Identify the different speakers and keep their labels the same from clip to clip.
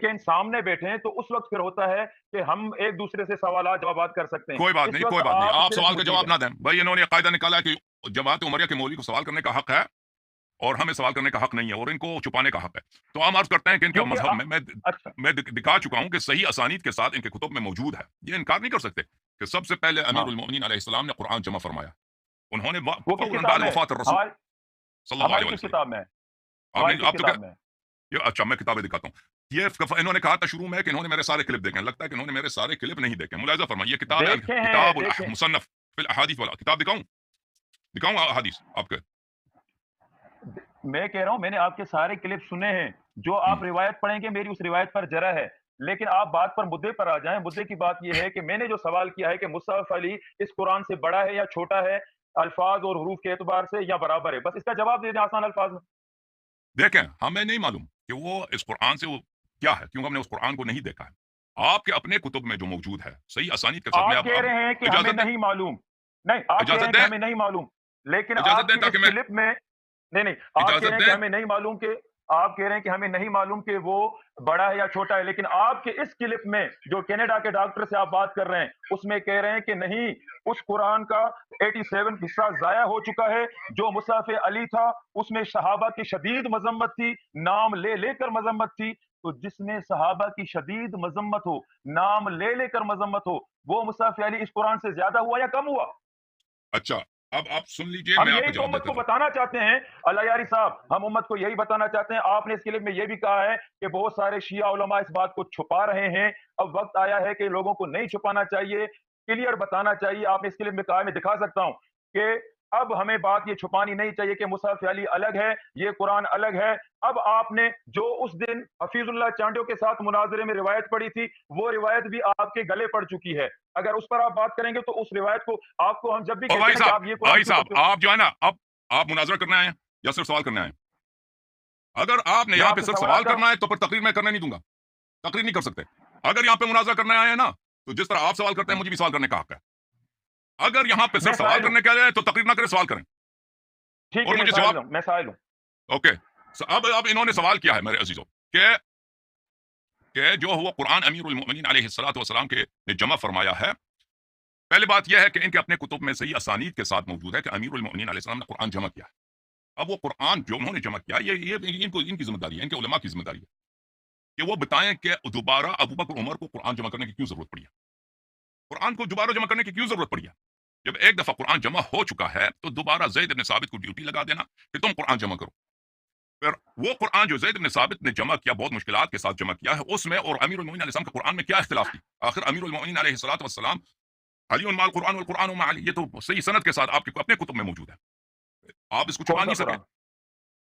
Speaker 1: لیکن سامنے بیٹھے ہیں تو اس وقت پھر ہوتا ہے کہ ہم ایک دوسرے سے سوالات جوابات کر سکتے ہیں.
Speaker 2: کوئی بات
Speaker 1: اس
Speaker 2: نہیں
Speaker 1: وقت
Speaker 2: کوئی بات نہیں
Speaker 1: آپ
Speaker 2: آپ
Speaker 1: صرف
Speaker 2: سوال کا
Speaker 1: مجیب
Speaker 2: جواب
Speaker 1: ہیں.
Speaker 2: نہ دیں بھائی انہوں نے قاعدہ نکالا ہے کہ جماعت عمریہ کے مولوی کو سوال کرنے کا حق ہے اور ہمیں سوال کرنے کا حق نہیں ہے اور ان کو چھپانے کا حق ہے تو ہم عرض کرتے ہیں کہ ان کے
Speaker 1: کیونکہ
Speaker 2: مذہب میں
Speaker 1: اچھا
Speaker 2: میں دکھا چکا ہوں کہ صحیح اسانید کے ساتھ ان کے کتب میں موجود ہے یہ انکار نہیں کر سکتے کہ سب سے پہلے امیر
Speaker 1: ہاں
Speaker 2: المؤمنین علیہ السلام نے قرآن جمع فرمایا انہوں نے
Speaker 1: وہ کس
Speaker 2: فوراً
Speaker 1: کتاب
Speaker 2: بعد
Speaker 1: میں ہے؟
Speaker 2: وفات الرسول
Speaker 1: ہماری
Speaker 2: صلی اللہ
Speaker 1: ہماری
Speaker 2: علیہ
Speaker 1: کس
Speaker 2: وسلم
Speaker 1: کتاب میں ہے؟
Speaker 2: آپ
Speaker 1: ہماری
Speaker 2: نے
Speaker 1: کس
Speaker 2: آپ تو کیا
Speaker 1: کتاب میں ہے؟
Speaker 2: یہ اچھا میں کتابیں دکھاتا ہوں یہ انہوں نے کہا تھا شروع میں کہ انہوں نے میرے سارے کلپ دیکھے ہیں لگتا ہے کہ انہوں نے میرے سارے کلپ نہیں دیکھے ملاحظہ فرمائیے یہ کتاب ہے
Speaker 1: دیکھے ہیں
Speaker 2: کتاب
Speaker 1: دیکھیں.
Speaker 2: مصنف فی الاحادیث والا کتاب دکھاؤں احادیث آپ کے
Speaker 1: میں کہہ رہا ہوں میں نے آپ کے سارے کلپ سنے ہیں جو آپ روایت پڑھیں گے میری اس روایت پر جرح ہے لیکن آپ بات پر مدعے پر آ جائیں. مدعے کی بات یہ ہے کہ میں نے جو سوال کیا ہے کہ مصطفیٰ علی اس قرآن سے بڑا ہے یا چھوٹا ہے الفاظ اور حروف کے اعتبار سے یا برابر ہے بس اس کا جواب دے دیں آسان الفاظ میں.
Speaker 2: دیکھیں ہمیں نہیں معلوم کہ وہ اس قرآن سے وہ کیا ہے کیونکہ ہم نے اس قرآن کو نہیں دیکھا ہے آپ کے اپنے کتب میں جو موجود ہے صحیح اسانید کے ساتھ میں
Speaker 1: آپ کہہ رہے ہیں کہ ہمیں
Speaker 2: اجازت دیں
Speaker 1: نہیں معلوم. نہیں آپ کہہ رہے ہیں
Speaker 2: اجازت
Speaker 1: کہ
Speaker 2: دیں
Speaker 1: ہمیں نہیں معلوم لیکن
Speaker 2: اجازت
Speaker 1: آپ
Speaker 2: دیں
Speaker 1: کی اس
Speaker 2: تاکہ میں
Speaker 1: کلپ میں نہیں آپ کہہ
Speaker 2: اجازت
Speaker 1: رہے ہیں کہ
Speaker 2: دیں
Speaker 1: ہمیں نہیں معلوم کہ آپ کہہ رہے ہیں کہ ہمیں نہیں معلوم کہ وہ بڑا ہے یا چھوٹا ہے لیکن آپ کے اس کلپ میں جو کینیڈا کے ڈاکٹر سے آپ بات کر رہے ہیں اس میں کہہ رہے ہیں کہ نہیں اس قرآن کا 87 حصہ ضائع ہو چکا ہے جو مصحف علی تھا اس میں صحابہ کی شدید مذمت تھی نام لے لے کر مذمت تھی تو جس میں صحابہ کی شدید مذمت ہو نام لے لے کر مذمت ہو وہ مصحف علی اس قرآن سے زیادہ ہوا یا کم ہوا.
Speaker 2: اچھا اب آپ سن لیجئے
Speaker 1: ہم
Speaker 2: میں آپ کو
Speaker 1: یہی تو
Speaker 2: جواب
Speaker 1: امت
Speaker 2: دیتا
Speaker 1: کو
Speaker 2: ہوں
Speaker 1: بتانا چاہتے ہیں اللہ یاری صاحب ہم امت کو یہی بتانا چاہتے ہیں. آپ نے اس کلپ میں یہ بھی کہا ہے کہ بہت سارے شیعہ علماء اس بات کو چھپا رہے ہیں اب وقت آیا ہے کہ لوگوں کو نہیں چھپانا چاہیے کلیئر بتانا چاہیے. آپ نے اس کلپ میں کہا میں دکھا سکتا ہوں کہ اب ہمیں بات یہ چھپانی نہیں چاہیے کہ مصحف علی الگ ہے یہ قرآن الگ ہے. اب آپ نے جو اس دن حفیظ اللہ چانڈیو کے ساتھ مناظرے میں روایت پڑھی تھی وہ روایت بھی آپ کے گلے پڑ چکی ہے. اگر اس پر آپ بات کریں گے تو اس روایت کو آپ کو ہم جب بھی
Speaker 2: اور
Speaker 1: کہتے ہیں کہ آپ یہ قرآن
Speaker 2: بھائی
Speaker 1: کیوں
Speaker 2: صاحب
Speaker 1: پڑھتے ہو
Speaker 2: آپ جو ہے نا اب آپ مناظرہ کرنے آئے ہیں یا صرف سوال کرنے آئے ہیں اگر آپ نے
Speaker 1: میں
Speaker 2: یہاں
Speaker 1: آپ
Speaker 2: پہ
Speaker 1: سے
Speaker 2: صرف
Speaker 1: سوالات
Speaker 2: سوال
Speaker 1: کر
Speaker 2: کرنا ہے تو پھر تقریر میں کرنے نہیں دوں گا تقریر نہیں کر سکتے اگر یہاں پہ مناظرہ کرنے آئے ہیں نا تو جس طرح آپ سوال کرتے ہیں مجھے بھی سوال کرنے کا حق ہے اگر یہاں پہ
Speaker 1: میں
Speaker 2: صرف سوال
Speaker 1: سائل ہوں
Speaker 2: کرنے کے لیے تو تقریر نہ کریں سوال کریں
Speaker 1: ٹھیک
Speaker 2: اور
Speaker 1: ہے
Speaker 2: مجھے جواب
Speaker 1: میں سائل ہوں.
Speaker 2: اوکے اب انہوں نے سوال کیا ہے میرے عزیزوں کہ جو ہوا قرآن امیر المؤمنین علیہ الصلوۃ والسلام کے نے جمع فرمایا ہے پہلی بات یہ ہے کہ ان کے اپنے کتب میں صحیح اسانید کے ساتھ موجود ہے کہ امیر المؤمنین علیہ السلام نے قرآن جمع کیا ہے. اب وہ قرآن جو انہوں نے جمع کیا یہ ان کی ذمہ داری ہے ان کے علماء کی ذمہ داری ہے کہ وہ بتائیں کہ دوبارہ ابو بکر عمر کو قرآن جمع کرنے کی کیوں ضرورت پڑی ہے قرآن کو دوبارہ جمع کرنے کی کیوں ضرورت پڑی ہے جب ایک دفعہ قرآن جمع ہو چکا ہے تو دوبارہ زید بن ثابت کو ڈیوٹی لگا دینا کہ تم قرآن جمع کرو. پھر وہ قرآن جو زید بن ثابت نے جمع کیا بہت مشکلات کے ساتھ جمع کیا ہے اس میں اور امیر المؤمنین علیہ السلام کے قرآن میں کیا اختلاف تھی آخر امیر المؤمنین علیہ الصلوۃ والسلام علی مع القرآن والقرآن مع علی یہ تو صحیح سند کے ساتھ آپ کے اپنے کتب میں موجود ہے آپ اس کو چھپا
Speaker 1: کون
Speaker 2: نہیں
Speaker 1: سا
Speaker 2: سکتے
Speaker 1: قرآن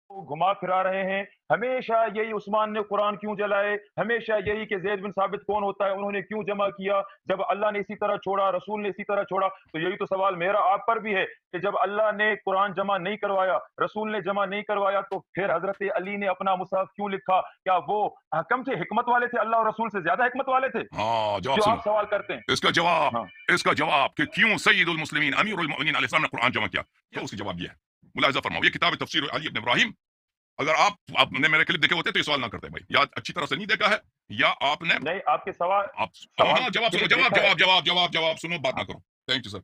Speaker 1: گھما پھرا رہے ہیں ہمیشہ یہی عثمان نے قرآن کیوں جلائے ہمیشہ یہی کہ زید بن ثابت کون ہوتا ہے انہوں نے کیوں جمع کیا جب اللہ نے اسی طرح چھوڑا رسول نے اسی طرح چھوڑا تو یہی تو سوال میرا آپ پر بھی ہے کہ جب اللہ نے قرآن جمع نہیں کروایا رسول نے جمع نہیں کروایا تو پھر حضرت علی نے اپنا مصحف کیوں لکھا کیا وہ حکم تھے حکمت والے تھے اللہ اور رسول سے زیادہ حکمت والے تھے
Speaker 2: ہاں جواب
Speaker 1: جو
Speaker 2: سنو
Speaker 1: آپ سوال کرتے ہیں
Speaker 2: اس کا
Speaker 1: ہاں
Speaker 2: جواب کہ کیوں سید المسلمین امیر المؤمنین علیہ السلام نے قرآن جمع کیا تو اس کا جواب یہ ہے ملاحظہ فرماؤ یہ کتاب تفسیر علی ابن ابراہیم اگر آپ نے میرے کلپ دیکھے ہوتے تو یہ سوال نہ کرتے بھائی یا اچھی طرح سے نہیں دیکھا ہے یا آپ نے
Speaker 1: نہیں آپ کے سوال
Speaker 2: ہاں جواب سنو
Speaker 1: دیکھا ہے
Speaker 2: جواب سنو بات نہ کرو تھینک یو سر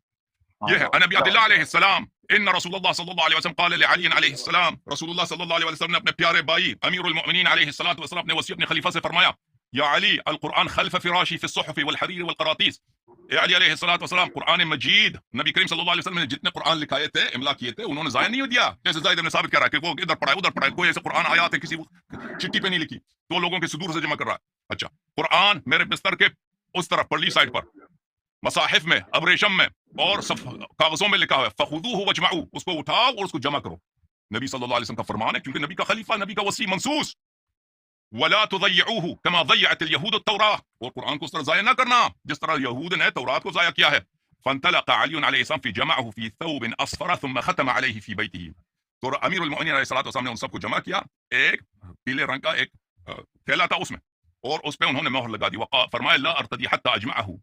Speaker 1: ہاں
Speaker 2: یہ ہے نبی عبد اللہ علیہ السلام ان رسول اللہ صلی اللہ علیہ وسلم قال لعلی علیہ السلام رسول اللہ صلی اللہ علیہ وسلم نے اپنے پیارے بھائی امیر المؤمنین علیہ الصلوۃ والسلام نے وصیت اپنے خلیفہ سے فرمایا یا علی القرآن خلف فراشی فی الصحف والحریر والقراطیس اے علی علیہ الصلوۃ والسلام قرآن مجید نبی کریم صلی اللہ علیہ وسلم نے جتنے قرآن لکھائے تھے املا کیے تھے انہوں نے ضائع نہیں دیا جیسے زید بن ثابت کہہ رہا ہے کہ وہ ادھر پڑھا ادھر پڑھا کوئی ایسے قرآن آیات ہے کسی چٹھی پہ نہیں لکھی تو لوگوں کے صدور سے جمع کر رہا ہے اچھا قرآن میرے بستر کے اس طرف پرلی سائڈ پر مصاحف میں ابریشم میں اور کاغذوں میں لکھا ہوا ہے فخذوہ واجمعوہ اس کو اٹھاؤ اور اس کو جمع کرو نبی صلی اللہ علیہ وسلم کا فرمان ہے کیونکہ نبی کا خلیفہ نبی کا وصی منصوص ولا تضيعوه كما ضيعت اليهود التوراة اور قرآن کو اس طرح ضائع نہ کرنا جس طرح یہود نے تورات کو ضائع کیا ہے فانطلق علي عليه السلام في جمعه في ثوب اصفر ثم ختم عليه في بيته تو امیر المؤمنین علیہ الصلوۃ والسلام نے ان سب کو جمع کیا ایک پیلے رنگ کا ایک تھیلا تھا اس میں اور اس پہ انہوں نے مہر لگا دی فرمایا لا ارتدي حتى اجمعه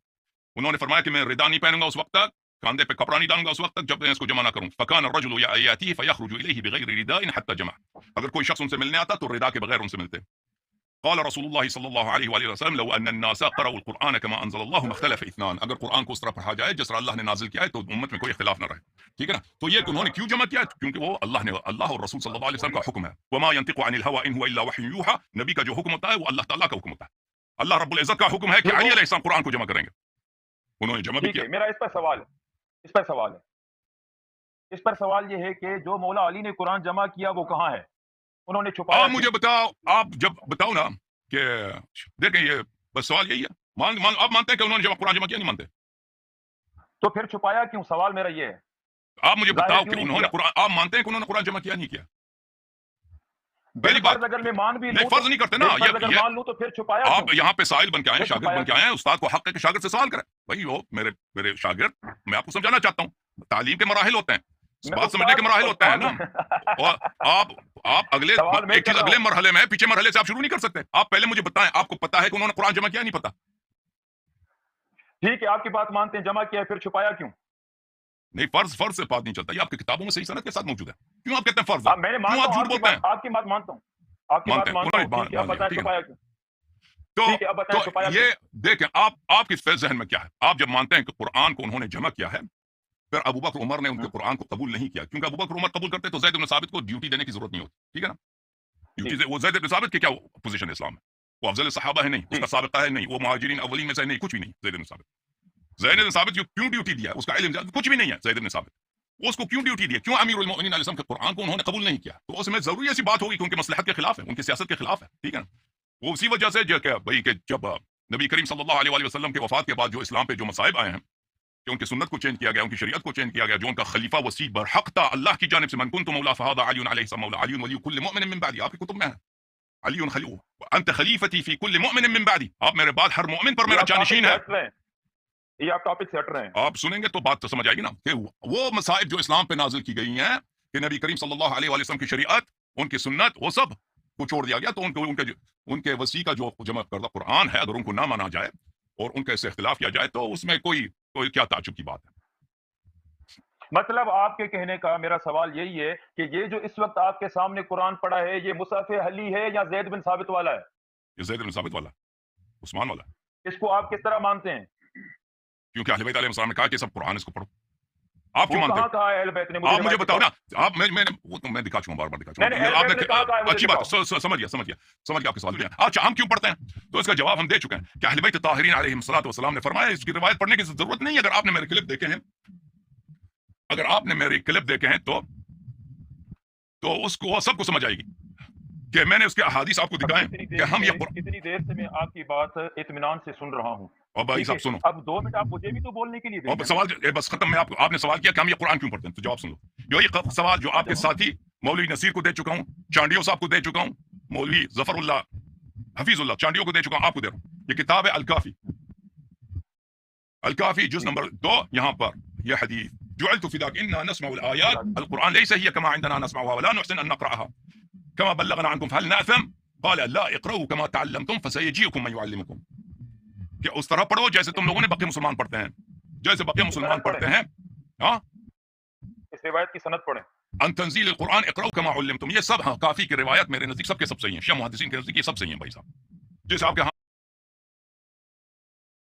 Speaker 2: انہوں نے فرمایا کہ میں ردا نہیں پہنوں گا اس وقت تک کاندھے پہ کپڑا نہیں ڈالوں گا اس وقت تک جب میں اس کو جمع نہ کروں فكان الرجل ياتيه فيخرج اليه بغير رداء حتى جمع اگر کوئی شخص ان سے ملنے آتا تو ردا کے بغیر ان سے ملتے قال رسول اللہ صلی اللہ علیہ وآلہ وسلم لو ان الناس قرأوا القرآن كما انزل اللہ ما اختلف اثنان، اگر قرآن کو اس طرح پڑھا جائے جس طرح اللہ نے نازل کیا ہے تو امت میں کوئی اختلاف نہ رہے. ٹھیک ہے نا. تو یہ انہوں نے کیوں جمع کیا؟ کیونکہ وہ اللہ اور رسول صلی اللہ علیہ وسلم کا حکم ہے. وما ينطق عن الهوى ان هو الا وحي يوحى، نبی کا جو حکم ہوتا ہے وہ اللہ تعالیٰ کا حکم ہوتا ہے. اللہ رب العزت کا حکم ہے کہ علی علیہ السلام قرآن کو جمع کریں گے، انہوں نے جمع بھی
Speaker 1: ٹھیک
Speaker 2: کیا.
Speaker 1: ہے. میرا اس پر سوال ہے، اس پر سوال یہ ہے کہ جو مولا علی نے قرآن جمع کیا وہ کہاں ہے؟ انہوں نے چھپایا
Speaker 2: آپ مجھے بتاؤ، آپ جب بتاؤ نا کہ دیکھیں یہ بس سوال یہی ہے. آپ مانتے ہیں کہ انہوں نے قرآن جمع کیا؟ نہیں مانتے.
Speaker 1: تو پھر چھپایا کیوں؟ سوال میرا یہ ہے.
Speaker 2: آپ مجھے بتاؤ کہ انہوں نے قرآن، آپ مانتے ہیں کہ انہوں نے قرآن جمع کیا نہیں کیا؟ پہلی بات
Speaker 1: اگر میں مان بھی
Speaker 2: نہیں، فرض نہیں کرتے نا.
Speaker 1: اگر مان لوں تو پھر چھپایا
Speaker 2: آپ یہاں پہ سائل بن کے آئے، شاگرد بن کے آئے ہیں. استاد کو حق ہے کہ شاگرد سے سوال کرے. بھائی وہ میرے شاگرد، میں آپ کو سمجھانا چاہتا ہوں تعلیم کے مراحل ہوتے ہیں، بات سمجھنے کے مراحل ہوتے ہیں نا. اور آپ اگلے مرحلے میں پیچھے مرحلے سے آپ شروع نہیں کر سکتے. آپ پہلے مجھے بتائیں آپ کو پتا ہے کہ انہوں نے قرآن جمع کیا نہیں پتا؟
Speaker 1: ٹھیک ہے، آپ کی بات مانتے ہیں جمع کیا ہے، پھر چھپایا کیوں؟
Speaker 2: نہیں، فرض سے بات نہیں چلتا. یہ آپ کی کتابوں میں صحیح سند کے ساتھ موجود ہے. کیوں آپ کہتے ہیں فرض ہے؟
Speaker 1: میں نے
Speaker 2: کیوں آپ جھوٹ بولتے ہیں؟
Speaker 1: آپ کی بات مانتا ہوں، آپ کی بات مانتا ہوں. ٹھیک ہے، اب بتائیں چھپایا کیوں.
Speaker 2: تو یہ دیکھیں آپ کے ذہن میں کیا ہے. آپ جب مانتے ہیں کہ قرآن کو انہوں نے جمع کیا ہے، پھر ابو بکر عمر نے ان کے قرآن کو قبول نہیں کیا، کیونکہ ابو بکر عمر قبول کرتے تو زید بن ثابت کو ڈیوٹی دینے کی ضرورت نہیں ہوتی. ٹھیک ہے نا. ڈیوٹی وہ زید بن ثابت کی کیا پوزیشن ہے اسلام میں؟ وہ افضل صحابہ ہے نہیں، اس کا سابقہ ہے نہیں، وہ مہاجرین اولین میں سے نہیں، کچھ بھی نہیں. زید بن ثابت کیوں ڈیوٹی دیا؟ اس کا علم کچھ بھی نہیں ہے. زید بن ثابت اس کو کیوں ڈیوٹی دیا؟ کیوں امیر المؤمنین علیہ السلام کے قرآن کو انہوں نے قبول نہیں کیا؟ تو اس میں ضروری ایسی بات ہوگی کہ ان کے مصلحت کے خلاف ہے، ان کی سیاست کے خلاف ہے. ٹھیک ہے نا. وہ اسی وجہ سے بھائی کہ جب نبی کریم صلی اللہ علیہ وسلم کے وفات کے بعد جو اسلام پہ جو مصائب آئے ہیں کہ ان کی سنت کو چینج کیا گیا، ان کی شریعت کو چینج کیا گیا، جو ان کا خلیفہ وسیع برحق تھا اللہ کی جانب سے، من کنت مولا فهذا علی علیہ السلام مولا علی ولی کل مؤمن من بعدی. آپ کی کتب میں ہے علی انت خلیفتی فی کل مؤمن من بعدی، آپ میرے بعد ہر مؤمن پر میرا جانشین ہے.
Speaker 1: یہ آپ ٹاپک سے ہٹ رہے ہیں.
Speaker 2: آپ سنیں گے تو بات تو سمجھ آئے گی نا کہ وہ مصائب جو اسلام پہ نازل کی گئی ہیں کہ نبی کریم صلی اللہ علیہ وسلم کی شریعت، ان کی سنت، وہ سب کو چھوڑ دیا گیا. تو ان کے وسیع کا جو جمع کردہ قرآن ہے، اگر ان کو نہ مانا جائے اور ان کے سے اختلاف کیا جائے تو اس میں کوئی کیا تعجب کی بات ہے؟
Speaker 1: مطلب آپ کے کہنے کا میرا سوال یہی ہے کہ یہ جو اس وقت آپ کے سامنے قرآن پڑا ہے، یہ مصحف علی ہے یا زید بن ثابت والا ہے؟
Speaker 2: یہ زید بن ثابت والا، عثمان والا.
Speaker 1: اس کو آپ کس طرح مانتے ہیں؟
Speaker 2: کیونکہ اہل بیت علیہ السلام نے کہا کہ سب قرآن اس کو پڑھو. آپ کیوں مانتے ہیں؟
Speaker 1: کہا ہے اہل بیت نے؟
Speaker 2: آپ مجھے بتاؤ نا. آپ میں دکھا چکا ہوں، بار بار دکھا چکا ہوں. آپ نے اچھی بات سمجھ گیا آپ کے سوال. اچھا ہم کیوں پڑھتے ہیں؟ تو اس کا جواب ہم دے چکے ہیں کہ اہل بیت طاہرین علیہم الصلوۃ والسلام نے فرمایا اس کی روایت پڑھنے کی ضرورت نہیں ہے. اگر آپ نے میرے کلپ دیکھے ہیں، تو اس کو سب کو سمجھ آئے گی کہ میں نے اس کے احادیث آپ کو دکھائے کہ ہم یہ
Speaker 1: کتنی دیر سے میں آپ کی بات اطمینان سے سن رہا ہوں.
Speaker 2: اور بھائی صاحب سنو،
Speaker 1: اب 2 منٹ آپ مجھے بھی تو بولنے کے لیے دیں.
Speaker 2: سوال بس ختم. میں آپ نے سوال کیا کہ ہم یہ قرآن کیوں پڑھتے ہیں، تو جواب سن لو. یہی سوال جو آپ کے ساتھی مولوی نصیر کو دے چکا ہوں، چانڈیو صاحب کو دے چکا ہوں، مولوی ظفر اللہ حفیظ اللہ چانڈیو کو دے چکا ہوں، آپ کو دے رہا ہوں. یہ کتاب ہے الکافی جز نمبر 2. یہاں پر یہ حدیث جعلت فداك انا نسمع الايات القران ليس هي كما عندنا نسمعها ولا نحسن ان نقراها كما بلغنا عنكم فهل ناثم قال لا اقرأوا كما تعلمتم فسيجيكم من يعلمكم. کہ اس طرح پڑھو جیسے تم لوگوں نے بقیہ مسلمان پڑھتے ہیں، جیسے بقیہ مسلمان پڑھتے ہیں. ہاں،
Speaker 1: اس روایت کی سند پڑھیں.
Speaker 2: ان تنزیل القرآن اقرأوا كما علمتم. یہ سب کافی کی روایت میرے نزدیک سب کے سب صحیح ہیں. شیعہ محدثین کے نزدیک یہ سب صحیح ہیں بھائی صاحب. جیسے آپ کے